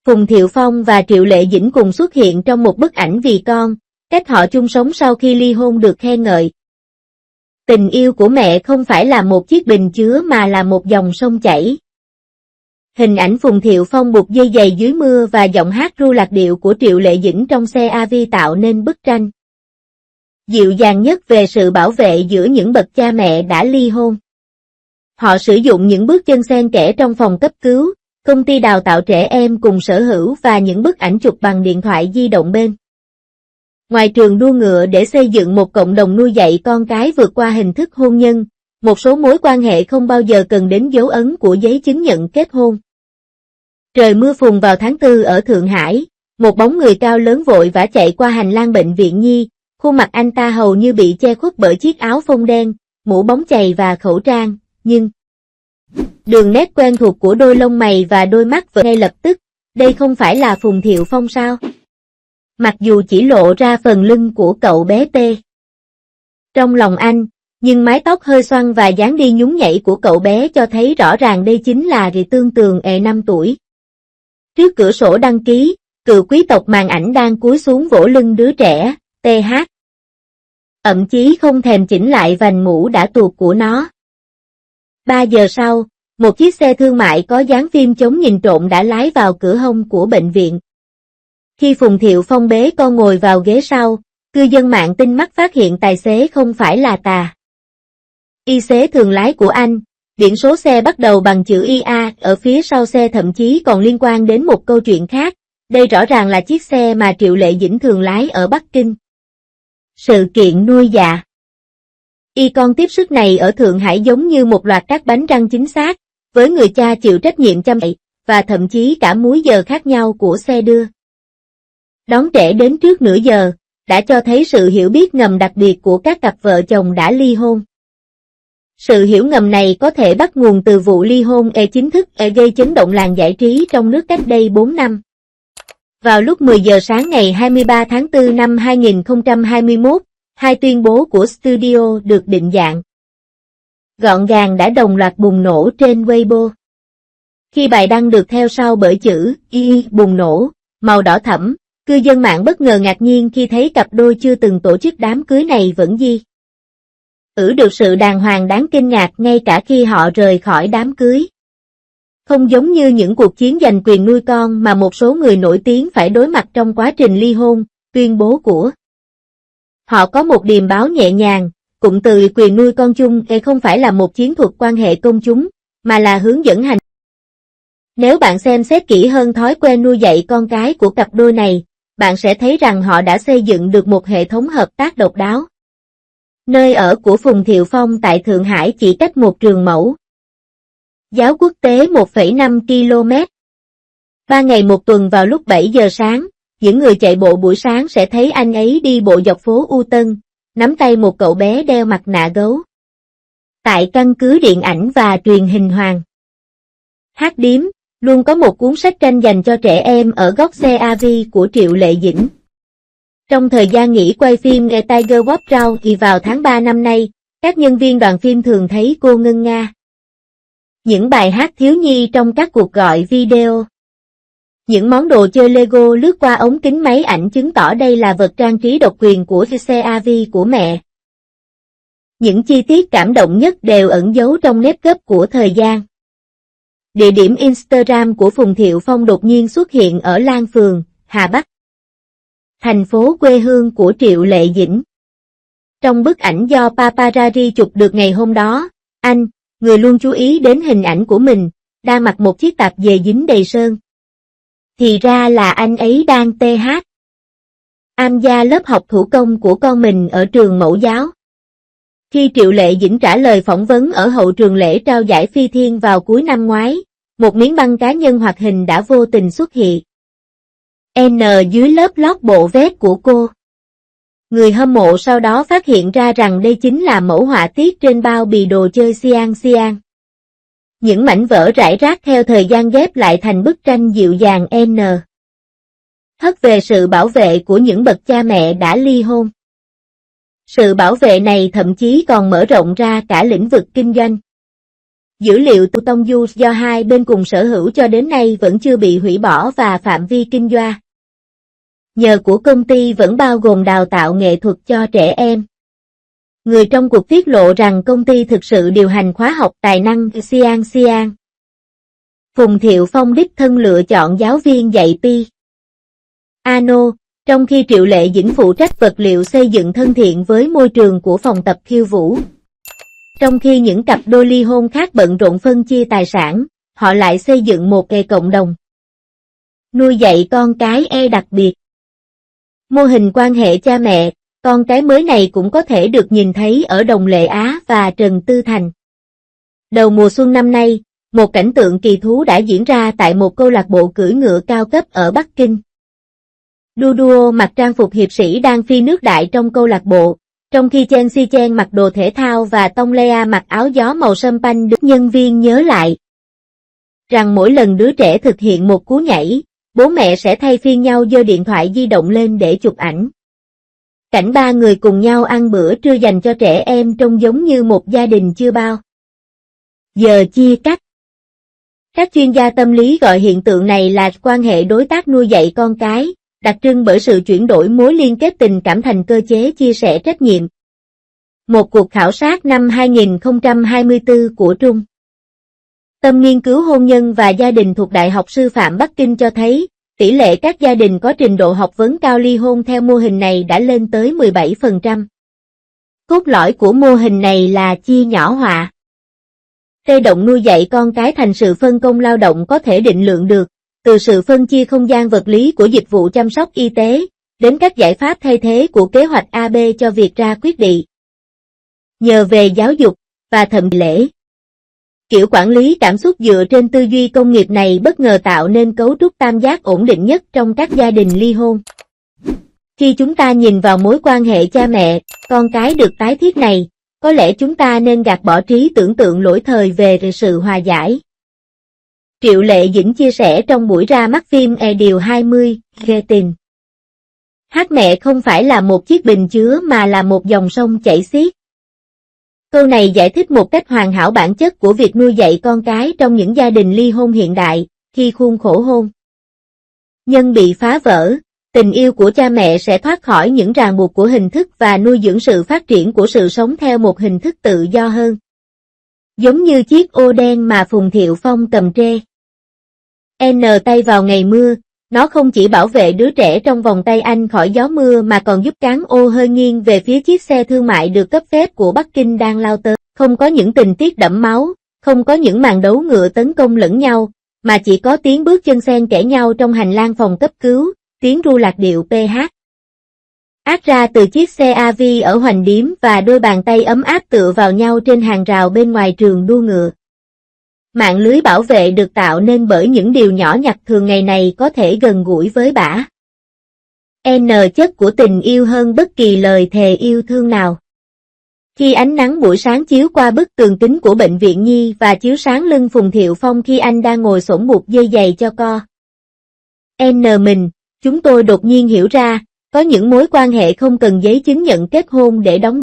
Phùng Thiệu Phong và Triệu Lệ Dĩnh cùng xuất hiện trong một bức ảnh vì con, cách họ chung sống sau khi ly hôn được khen ngợi. Tình yêu của mẹ không phải là một chiếc bình chứa mà là một dòng sông chảy. Hình ảnh Phùng Thiệu Phong buộc dây giày dưới mưa và giọng hát ru lạc điệu của Triệu Lệ Dĩnh trong xe AV tạo nên bức tranh dịu dàng nhất về sự bảo vệ giữa những bậc cha mẹ đã ly hôn. Họ sử dụng những bước chân xen kẽ trong phòng cấp cứu, công ty đào tạo trẻ em cùng sở hữu và những bức ảnh chụp bằng điện thoại di động bên ngoài trường đua ngựa để xây dựng một cộng đồng nuôi dạy con cái vượt qua hình thức hôn nhân. Một số mối quan hệ không bao giờ cần đến dấu ấn của giấy chứng nhận kết hôn. Trời mưa phùn vào tháng 4 ở Thượng Hải, một bóng người cao lớn vội vã chạy qua hành lang bệnh viện Nhi, khuôn mặt anh ta hầu như bị che khuất bởi chiếc áo phông đen, mũ bóng chày và khẩu trang, nhưng đường nét quen thuộc của đôi lông mày và đôi mắt vỡ ngay lập tức, đây không phải là Phùng Thiệu Phong sao? Mặc dù chỉ lộ ra phần lưng của cậu bé T. Trong lòng anh, nhưng mái tóc hơi xoăn và dáng đi nhún nhảy của cậu bé cho thấy rõ ràng đây chính là Rì Tương Tường 5 tuổi. Trước cửa sổ đăng ký, cựu quý tộc màn ảnh đang cúi xuống vỗ lưng đứa trẻ, TH. Thậm chí không thèm chỉnh lại vành mũ đã tuột của nó. 3 giờ sau, một chiếc xe thương mại có dán phim chống nhìn trộm đã lái vào cửa hông của bệnh viện. Khi Phùng Thiệu Phong bế con ngồi vào ghế sau, cư dân mạng tinh mắt phát hiện tài xế không phải là Tà. Y xế thường lái của anh, biển số xe bắt đầu bằng chữ IA, ở phía sau xe thậm chí còn liên quan đến một câu chuyện khác, đây rõ ràng là chiếc xe mà Triệu Lệ Dĩnh thường lái ở Bắc Kinh. Sự kiện nuôi dạ Y con tiếp sức này ở Thượng Hải giống như một loạt các bánh răng chính xác, với người cha chịu trách nhiệm chăm sóc, và thậm chí cả múi giờ khác nhau của xe đưa đón trẻ đến trước nửa giờ, đã cho thấy sự hiểu biết ngầm đặc biệt của các cặp vợ chồng đã ly hôn. Sự hiểu ngầm này có thể bắt nguồn từ vụ ly hôn chính thức gây chấn động làng giải trí trong nước cách đây 4 năm. Vào lúc 10 giờ sáng ngày 23 tháng 4 năm 2021, hai tuyên bố của studio được định dạng gọn gàng đã đồng loạt bùng nổ trên Weibo. Khi bài đăng được theo sau bởi chữ Y bùng nổ, màu đỏ thẫm, cư dân mạng bất ngờ ngạc nhiên khi thấy cặp đôi chưa từng tổ chức đám cưới này vẫn được sự đàng hoàng đáng kinh ngạc ngay cả khi họ rời khỏi đám cưới. Không giống như những cuộc chiến giành quyền nuôi con mà một số người nổi tiếng phải đối mặt trong quá trình ly hôn, tuyên bố của họ có một điềm báo nhẹ nhàng, cụm từ quyền nuôi con chung không phải là một chiến thuật quan hệ công chúng, mà là hướng dẫn hành. Nếu bạn xem xét kỹ hơn thói quen nuôi dạy con cái của cặp đôi này, bạn sẽ thấy rằng họ đã xây dựng được một hệ thống hợp tác độc đáo. Nơi ở của Phùng Thiệu Phong tại Thượng Hải chỉ cách một trường mẫu giáo quốc tế 1,5 km. 3 ngày một tuần vào lúc 7 giờ sáng, những người chạy bộ buổi sáng sẽ thấy anh ấy đi bộ dọc phố U Tân, nắm tay một cậu bé đeo mặt nạ gấu. Tại căn cứ điện ảnh và truyền hình Hoàng Hát Điếm, luôn có một cuốn sách tranh dành cho trẻ em ở góc xe AV của Triệu Lệ Dĩnh. Trong thời gian nghỉ quay phim Tiger Woods Round vào tháng 3 năm nay, các nhân viên đoàn phim thường thấy cô ngân nga những bài hát thiếu nhi trong các cuộc gọi video. Những món đồ chơi Lego lướt qua ống kính máy ảnh chứng tỏ đây là vật trang trí độc quyền của xe AV của mẹ. Những chi tiết cảm động nhất đều ẩn giấu trong nếp gấp của thời gian. Địa điểm Instagram của Phùng Thiệu Phong đột nhiên xuất hiện ở Lan Phường, Hà Bắc, thành phố quê hương của Triệu Lệ Dĩnh. Trong bức ảnh do paparazzi chụp được ngày hôm đó, anh, người luôn chú ý đến hình ảnh của mình, đang mặc một chiếc tạp dề dính đầy sơn. Thì ra là anh ấy đang tham gia lớp học thủ công của con mình ở trường mẫu giáo. Khi Triệu Lệ Dĩnh trả lời phỏng vấn ở hậu trường lễ trao giải Phi Thiên vào cuối năm ngoái, một miếng băng cá nhân hoạt hình đã vô tình xuất hiện dưới lớp lót bộ vest của cô. Người hâm mộ sau đó phát hiện ra rằng đây chính là mẫu họa tiết trên bao bì đồ chơi Xiang Xiang. Những mảnh vỡ rải rác theo thời gian ghép lại thành bức tranh dịu dàng hất về sự bảo vệ của những bậc cha mẹ đã ly hôn. Sự bảo vệ này thậm chí còn mở rộng ra cả lĩnh vực kinh doanh. Dữ liệu từ Tông Du do hai bên cùng sở hữu cho đến nay vẫn chưa bị hủy bỏ và phạm vi kinh doanh nhờ của công ty vẫn bao gồm đào tạo nghệ thuật cho trẻ em. Người trong cuộc tiết lộ rằng công ty thực sự điều hành khóa học tài năng Xiang. Phùng Thiệu Phong đích thân lựa chọn giáo viên dạy piano, trong khi Triệu Lệ Dĩnh phụ trách vật liệu xây dựng thân thiện với môi trường của phòng tập khiêu vũ. Trong khi những cặp đôi ly hôn khác bận rộn phân chia tài sản, họ lại xây dựng một cộng đồng nuôi dạy con cái đặc biệt. Mô hình quan hệ cha mẹ, con cái mới này cũng có thể được nhìn thấy ở Đồng Lệ Á và Trần Tư Thành. Đầu mùa xuân năm nay, một cảnh tượng kỳ thú đã diễn ra tại một câu lạc bộ cưỡi ngựa cao cấp ở Bắc Kinh. Duduo mặc trang phục hiệp sĩ đang phi nước đại trong câu lạc bộ, trong khi Chen Xichen mặc đồ thể thao và Tông Lea mặc áo gió màu sâm panh. Nhân viên nhớ lại rằng mỗi lần đứa trẻ thực hiện một cú nhảy, bố mẹ sẽ thay phiên nhau giơ điện thoại di động lên để chụp ảnh. Cảnh ba người cùng nhau ăn bữa trưa dành cho trẻ em trông giống như một gia đình chưa bao giờ chia cắt. Các chuyên gia tâm lý gọi hiện tượng này là quan hệ đối tác nuôi dạy con cái, đặc trưng bởi sự chuyển đổi mối liên kết tình cảm thành cơ chế chia sẻ trách nhiệm. Một cuộc khảo sát năm 2024 của Trung tâm nghiên cứu hôn nhân và gia đình thuộc Đại học Sư phạm Bắc Kinh cho thấy, tỷ lệ các gia đình có trình độ học vấn cao ly hôn theo mô hình này đã lên tới 17%. Cốt lõi của mô hình này là chia nhỏ họa. Tê động nuôi dạy con cái thành sự phân công lao động có thể định lượng được, từ sự phân chia không gian vật lý của dịch vụ chăm sóc y tế, đến các giải pháp thay thế của kế hoạch AB cho việc ra quyết định. Nhờ về giáo dục, và thậm lễ. Kiểu quản lý cảm xúc dựa trên tư duy công nghiệp này bất ngờ tạo nên cấu trúc tam giác ổn định nhất trong các gia đình ly hôn. Khi chúng ta nhìn vào mối quan hệ cha mẹ, con cái được tái thiết này, có lẽ chúng ta nên gạt bỏ trí tưởng tượng lỗi thời về sự hòa giải. Triệu Lệ Dĩnh chia sẻ trong buổi ra mắt phim Điều 20, Ghê Tình. Hát mẹ không phải là một chiếc bình chứa mà là một dòng sông chảy xiết. Câu này giải thích một cách hoàn hảo bản chất của việc nuôi dạy con cái trong những gia đình ly hôn hiện đại, khi khuôn khổ hôn nhân bị phá vỡ, tình yêu của cha mẹ sẽ thoát khỏi những ràng buộc của hình thức và nuôi dưỡng sự phát triển của sự sống theo một hình thức tự do hơn. Giống như chiếc ô đen mà Phùng Thiệu Phong cầm trê tay vào ngày mưa, nó không chỉ bảo vệ đứa trẻ trong vòng tay anh khỏi gió mưa mà còn giúp cán ô hơi nghiêng về phía chiếc xe thương mại được cấp phép của Bắc Kinh đang lao tới. Không có những tình tiết đẫm máu, không có những màn đấu ngựa tấn công lẫn nhau, mà chỉ có tiếng bước chân xen kẽ nhau trong hành lang phòng cấp cứu, tiếng ru lạc điệu PH. Át ra từ chiếc xe AV ở Hoành Điếm và đôi bàn tay ấm áp tựa vào nhau trên hàng rào bên ngoài trường đua ngựa. Mạng lưới bảo vệ được tạo nên bởi những điều nhỏ nhặt thường ngày này có thể gần gũi với bả chất của tình yêu hơn bất kỳ lời thề yêu thương nào. Khi ánh nắng buổi sáng chiếu qua bức tường kính của bệnh viện Nhi và chiếu sáng lưng Phùng Thiệu Phong khi anh đang ngồi xổm buộc dây giày cho con mình, chúng tôi đột nhiên hiểu ra, có những mối quan hệ không cần giấy chứng nhận kết hôn để đóng